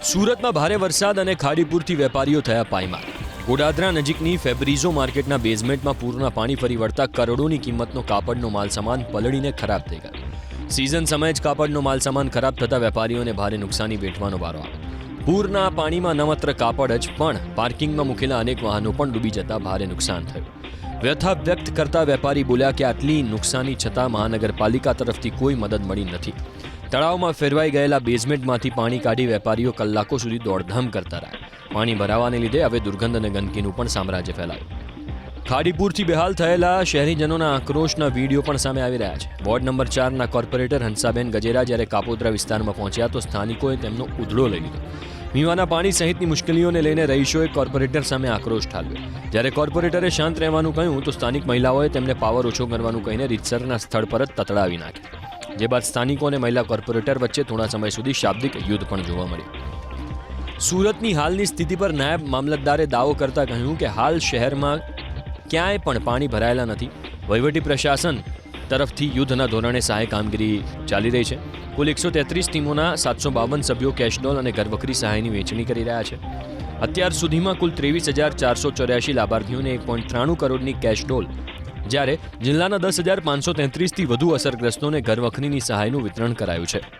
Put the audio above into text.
સુરતમાં ભારે વરસાદ અને ખાડીપુરથી વેપારીઓ થયા પાયમાલ. ગોડાદરા નજીકની ફેબ્રિઝો માર્કેટના બેઝમેન્ટમાં પૂરના પાણી ફરી વળતા કરોડોની કિંમતનો કાપડનો માલસામાન પલળીને ખરાબ થઈ ગયો. સિઝન સમયે જ કાપડનો માલસામાન ખરાબ થતા વેપારીઓને ભારે નુકસાની વેઠવાનો વારો આવ્યો. પૂરના પાણીમાં ન માત્ર કાપડ જ પણ પાર્કિંગમાં મૂકેલા અનેક વાહનો પણ ડૂબી જતા ભારે નુકસાન થયું. વ્યથા વ્યક્ત કરતા વેપારી બોલ્યા કે આટલી નુકસાની છતાં મહાનગરપાલિકા તરફથી કોઈ મદદ મળી નથી. તળાવમાં ફેરવાઈ ગયેલા બેઝમેન્ટમાંથી પાણી કાઢી વેપારીઓ કલાકો સુધી દોડધામ કરતા રહ્યા. પાણી ભરાવાને લીધે હવે દુર્ગંધ અને ગંદકીનું પણ સામ્રાજ્ય ફેલાયું. ખાડીપુરથી બેહાલ થયેલા શહેરીજનોના આક્રોશના વિડીયો પણ સામે આવી રહ્યા છે. Ward number 4ના corporator Hansaben Gajera જ્યારે કાપોદ્રા વિસ્તારમાં પહોંચ્યા તો સ્થાનિકોએ તેમનો ઉધડો લઈ લીધો. પીવાના પાણી સહિતની મુશ્કેલીઓને લઈને રહીશોએ કોર્પોરેટર સામે આક્રોશ ઠાલવ્યો. જ્યારે કોર્પોરેટરે શાંત રહેવાનું કહ્યું તો સ્થાનિક મહિલાઓએ તેમને પાવર ઓછો કરવાનું કહીને રીતસરના સ્થળ પર જ તતડાવી નાખ્યા. જે બાદ સ્થાનિકો અને મહિલા કોર્પોરેટર વચ્ચે થોડા સમય સુધી શાબ્દિક યુદ્ધ પણ જોવા મળ્યું. સુરતની હાલની સ્થિતિ પર નાયબ મામલતદારે દાવો કરતા કહ્યું કે હાલ શહેરમાં ક્યાંય પણ પાણી ભરાયેલા નથી. વહીવટી પ્રશાસન તરફથી યુદ્ધના ધોરણે સહાય કામગીરી ચાલી રહી છે. કુલ 133 ટીમોના 752 સભ્યો કેશડોલ અને ઘરવખરી સહાયની વહેંચણી કરી રહ્યા છે. અત્યાર સુધીમાં કુલ 23,484 લાભાર્થીઓને 1.93 કરોડની કેશડોલ, જ્યારે જિલ્લાના 10,533થી વધુ અસરગ્રસ્તોને ઘરવખરીની સહાયનું વિતરણ કરાયું છે.